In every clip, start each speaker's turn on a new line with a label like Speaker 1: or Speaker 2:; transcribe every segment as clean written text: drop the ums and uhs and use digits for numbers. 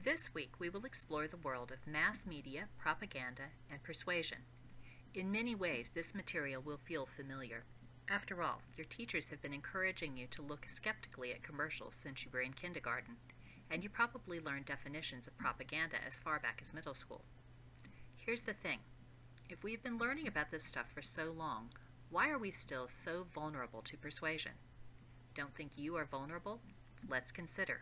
Speaker 1: This week we will explore the world of mass media, propaganda, and persuasion. In many ways, this material will feel familiar. After all, your teachers have been encouraging you to look skeptically at commercials since you were in kindergarten, and you probably learned definitions of propaganda as far back as middle school. Here's the thing. If we've been learning about this stuff for so long, why are we still so vulnerable to persuasion? Don't think you are vulnerable? Let's consider.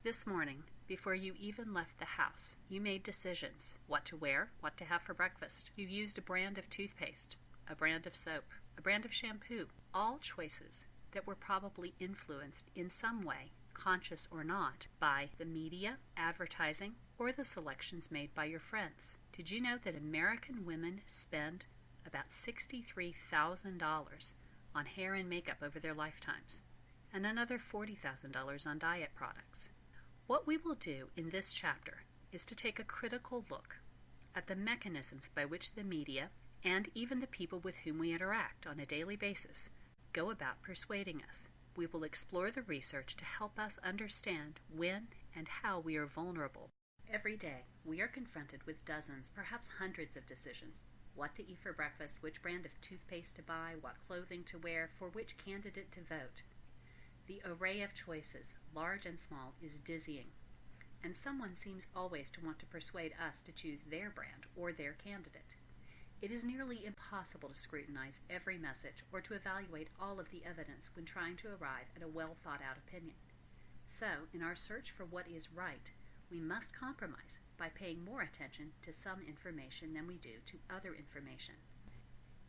Speaker 1: This morning, before you even left the house, you made decisions: what to wear, what to have for breakfast. You used a brand of toothpaste, a brand of soap, a brand of shampoo, all choices that were probably influenced in some way, conscious or not, by the media, advertising, or the selections made by your friends. Did you know that American women spend about $63,000 on hair and makeup over their lifetimes, and another $40,000 on diet products? What we will do in this chapter is to take a critical look at the mechanisms by which the media, and even the people with whom we interact on a daily basis, go about persuading us. We will explore the research to help us understand when and how we are vulnerable. Every day, we are confronted with dozens, perhaps hundreds of decisions: what to eat for breakfast, which brand of toothpaste to buy, what clothing to wear, for which candidate to vote. The array of choices, large and small, is dizzying, and someone seems always to want to persuade us to choose their brand or their candidate. It is nearly impossible to scrutinize every message or to evaluate all of the evidence when trying to arrive at a well-thought-out opinion. So, in our search for what is right, we must compromise by paying more attention to some information than we do to other information.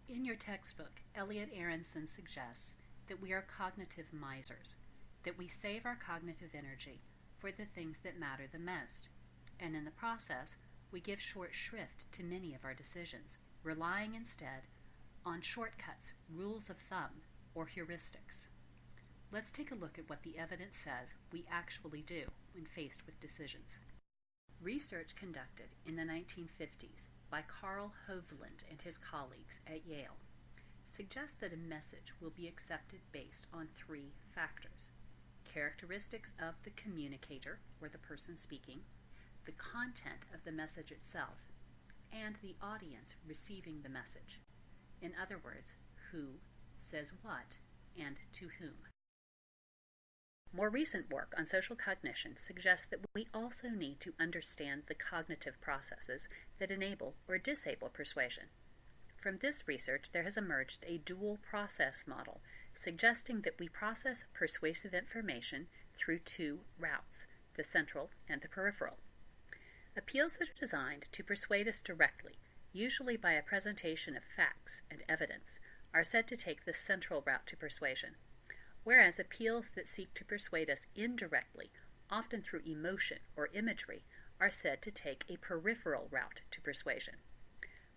Speaker 1: In your textbook, Elliot Aronson suggests that we are cognitive misers, that we save our cognitive energy for the things that matter the most, and in the process, we give short shrift to many of our decisions, relying instead on shortcuts, rules of thumb, or heuristics. Let's take a look at what the evidence says we actually do when faced with decisions. Research conducted in the 1950s by Carl Hovland and his colleagues at Yale suggests that a message will be accepted based on three factors: characteristics of the communicator, or the person speaking, the content of the message itself, and the audience receiving the message. In other words, who says what and to whom. More recent work on social cognition suggests that we also need to understand the cognitive processes that enable or disable persuasion. From this research, there has emerged a dual process model suggesting that we process persuasive information through two routes: the central and the peripheral. Appeals that are designed to persuade us directly, usually by a presentation of facts and evidence, are said to take the central route to persuasion, whereas appeals that seek to persuade us indirectly, often through emotion or imagery, are said to take a peripheral route to persuasion.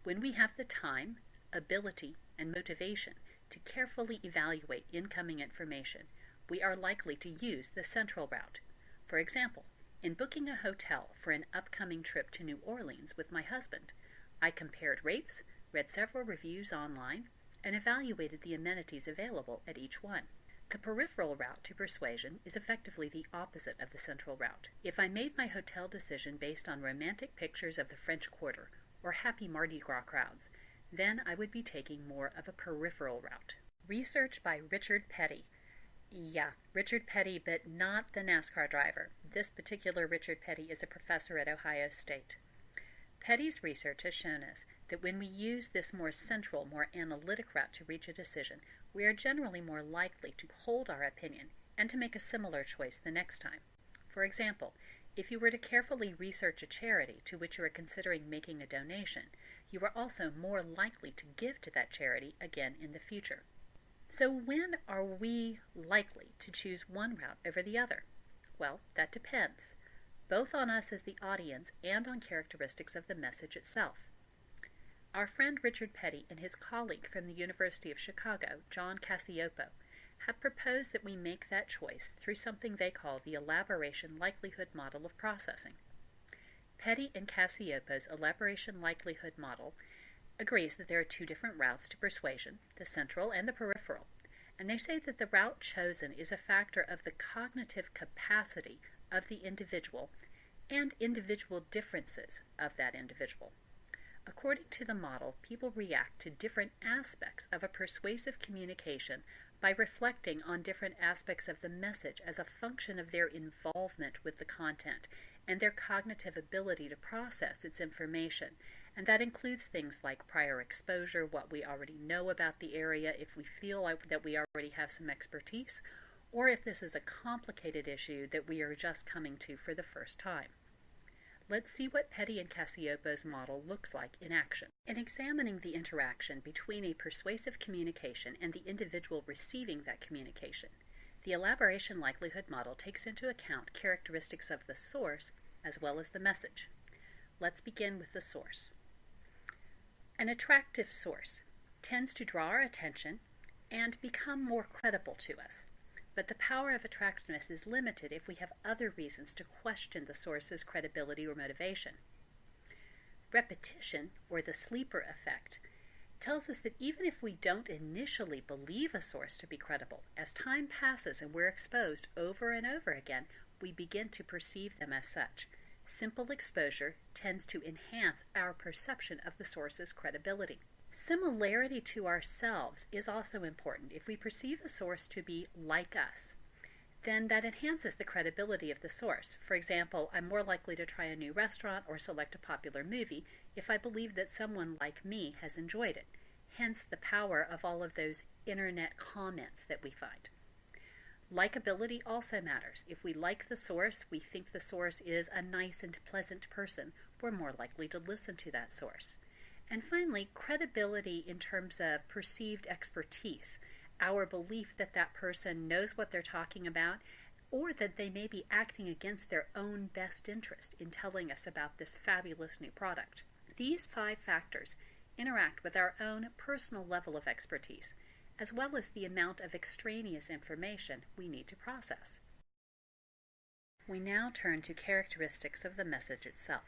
Speaker 1: When we have the time, ability, and motivation to carefully evaluate incoming information, we are likely to use the central route. For example, in booking a hotel for an upcoming trip to New Orleans with my husband, I compared rates, read several reviews online, and evaluated the amenities available at each one. The peripheral route to persuasion is effectively the opposite of the central route. If I made my hotel decision based on romantic pictures of the French Quarter or happy Mardi Gras crowds, then I would be taking more of a peripheral route. Research by Richard Petty. Yeah, Richard Petty, but not the NASCAR driver. This particular Richard Petty is a professor at Ohio State. Petty's research has shown us that when we use this more central, more analytic route to reach a decision, we are generally more likely to hold our opinion and to make a similar choice the next time. For example, if you were to carefully research a charity to which you are considering making a donation, you are also more likely to give to that charity again in the future. So when are we likely to choose one route over the other? Well, that depends, both on us as the audience and on characteristics of the message itself. Our friend Richard Petty and his colleague from the University of Chicago, John Cacioppo, have proposed that we make that choice through something they call the elaboration likelihood model of processing. Petty and Cacioppo's elaboration likelihood model agrees that there are two different routes to persuasion, the central and the peripheral, and they say that the route chosen is a factor of the cognitive capacity of the individual and individual differences of that individual. According to the model, people react to different aspects of a persuasive communication by reflecting on different aspects of the message as a function of their involvement with the content and their cognitive ability to process its information. And that includes things like prior exposure, what we already know about the area, if we feel like that we already have some expertise, or if this is a complicated issue that we are just coming to for the first time. Let's see what Petty and Cacioppo's model looks like in action. In examining the interaction between a persuasive communication and the individual receiving that communication, the elaboration likelihood model takes into account characteristics of the source as well as the message. Let's begin with the source. An attractive source tends to draw our attention and become more credible to us. But the power of attractiveness is limited if we have other reasons to question the source's credibility or motivation. Repetition, or the sleeper effect, tells us that even if we don't initially believe a source to be credible, as time passes and we're exposed over and over again, we begin to perceive them as such. Simple exposure tends to enhance our perception of the source's credibility. Similarity to ourselves is also important. If we perceive a source to be like us, then that enhances the credibility of the source. For example, I'm more likely to try a new restaurant or select a popular movie if I believe that someone like me has enjoyed it. Hence the power of all of those internet comments that we find. Likability also matters. If we like the source, we think the source is a nice and pleasant person, we're more likely to listen to that source. And finally, credibility in terms of perceived expertise, our belief that that person knows what they're talking about, or that they may be acting against their own best interest in telling us about this fabulous new product. These 5 factors interact with our own personal level of expertise, as well as the amount of extraneous information we need to process. We now turn to characteristics of the message itself.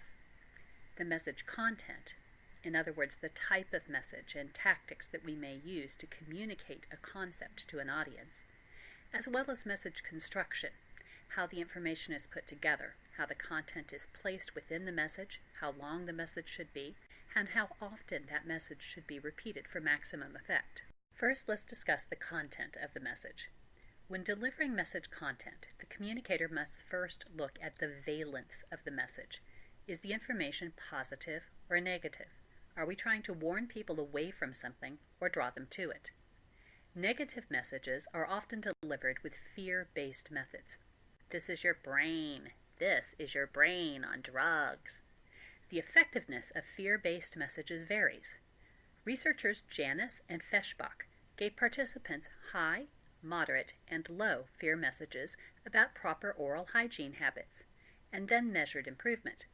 Speaker 1: The message content, in other words, the type of message and tactics that we may use to communicate a concept to an audience, as well as message construction, how the information is put together, how the content is placed within the message, how long the message should be, and how often that message should be repeated for maximum effect. First, let's discuss the content of the message. When delivering message content, the communicator must first look at the valence of the message. Is the information positive or negative? Are we trying to warn people away from something or draw them to it? Negative messages are often delivered with fear-based methods. This is your brain. This is your brain on drugs. The effectiveness of fear-based messages varies. Researchers Janis and Feshbach gave participants high, moderate, and low fear messages about proper oral hygiene habits, and then measured improvement.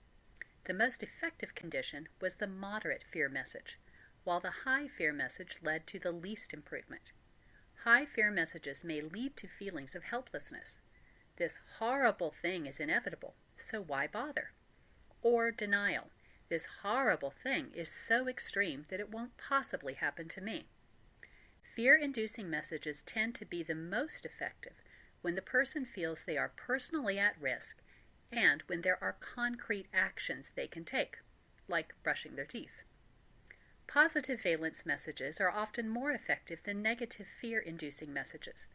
Speaker 1: The most effective condition was the moderate fear message, while the high fear message led to the least improvement. High fear messages may lead to feelings of helplessness. This horrible thing is inevitable, so why bother? Or denial. This horrible thing is so extreme that it won't possibly happen to me. Fear-inducing messages tend to be the most effective when the person feels they are personally at risk and when there are concrete actions they can take, like brushing their teeth. Positive valence messages are often more effective than negative fear-inducing messages.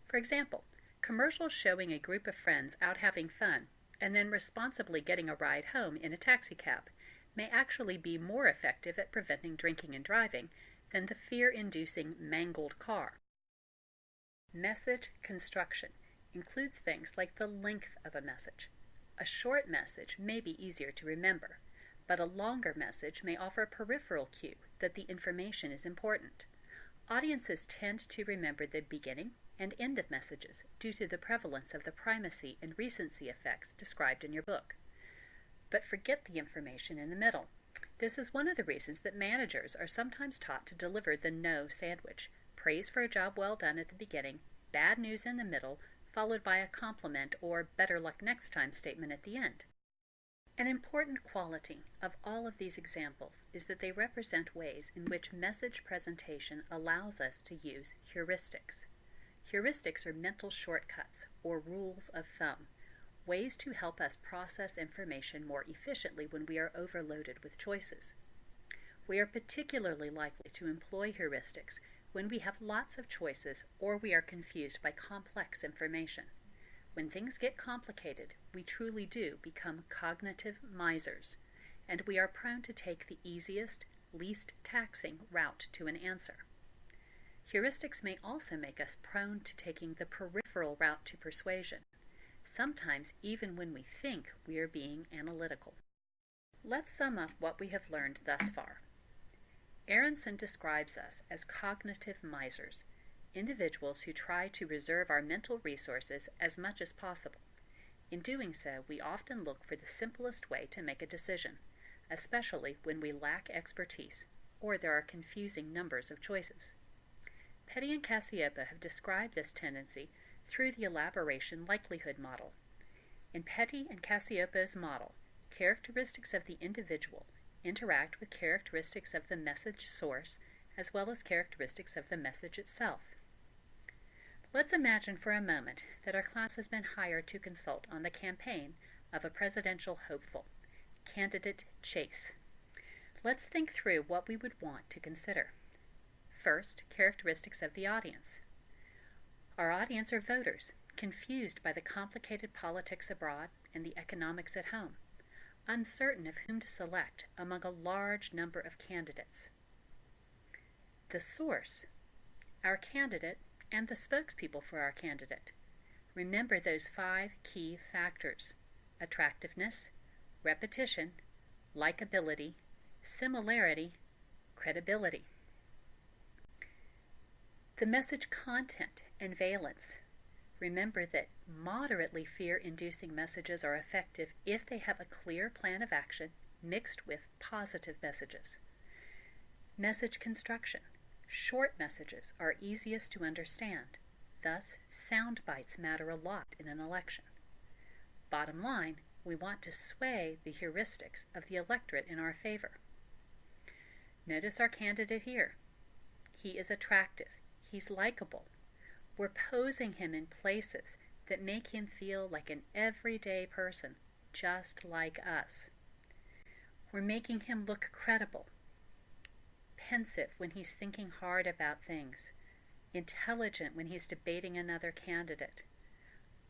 Speaker 1: For example, commercials showing a group of friends out having fun and then responsibly getting a ride home in a taxicab may actually be more effective at preventing drinking and driving than the fear-inducing mangled car. Message construction includes things like the length of a message. A short message may be easier to remember, but a longer message may offer a peripheral cue that the information is important. Audiences tend to remember the beginning and end of messages due to the prevalence of the primacy and recency effects described in your book. But forget the information in the middle. This is one of the reasons that managers are sometimes taught to deliver the no sandwich: praise for a job well done at the beginning, bad news in the middle, followed by a compliment or better luck next time statement at the end. An important quality of all of these examples is that they represent ways in which message presentation allows us to use heuristics. Heuristics are mental shortcuts or rules of thumb, ways to help us process information more efficiently when we are overloaded with choices. We are particularly likely to employ heuristics when we have lots of choices or we are confused by complex information. When things get complicated, we truly do become cognitive misers, and we are prone to take the easiest, least taxing route to an answer. Heuristics may also make us prone to taking the peripheral route to persuasion, sometimes even when we think we are being analytical. Let's sum up what we have learned thus far. Aronson describes us as cognitive misers, individuals who try to reserve our mental resources as much as possible. In doing so, we often look for the simplest way to make a decision, especially when we lack expertise or there are confusing numbers of choices. Petty and Cacioppo have described this tendency through the elaboration likelihood model. In Petty and Cacioppo's model, characteristics of the individual interact with characteristics of the message source as well as characteristics of the message itself. Let's imagine for a moment that our class has been hired to consult on the campaign of a presidential hopeful, candidate Chase. Let's think through what we would want to consider. First, characteristics of the audience. Our audience are voters, confused by the complicated politics abroad and the economics at home, uncertain of whom to select among a large number of candidates. The source, our candidate, and the spokespeople for our candidate. Remember those 5 key factors: attractiveness, repetition, likability, similarity, credibility. The message content and valence. Remember that moderately fear-inducing messages are effective if they have a clear plan of action mixed with positive messages. Message construction. Short messages are easiest to understand. Thus, sound bites matter a lot in an election. Bottom line, we want to sway the heuristics of the electorate in our favor. Notice our candidate here. He is attractive. He's likable. We're posing him in places that make him feel like an everyday person, just like us. We're making him look credible, pensive when he's thinking hard about things, intelligent when he's debating another candidate,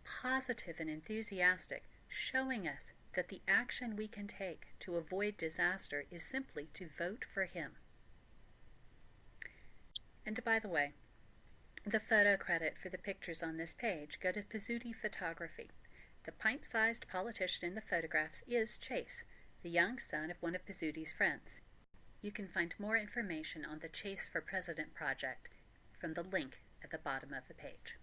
Speaker 1: positive and enthusiastic, showing us that the action we can take to avoid disaster is simply to vote for him. And by the way, the photo credit for the pictures on this page go to Pizzuti Photography. The pint-sized politician in the photographs is Chase, the young son of one of Pizzuti's friends. You can find more information on the Chase for President project from the link at the bottom of the page.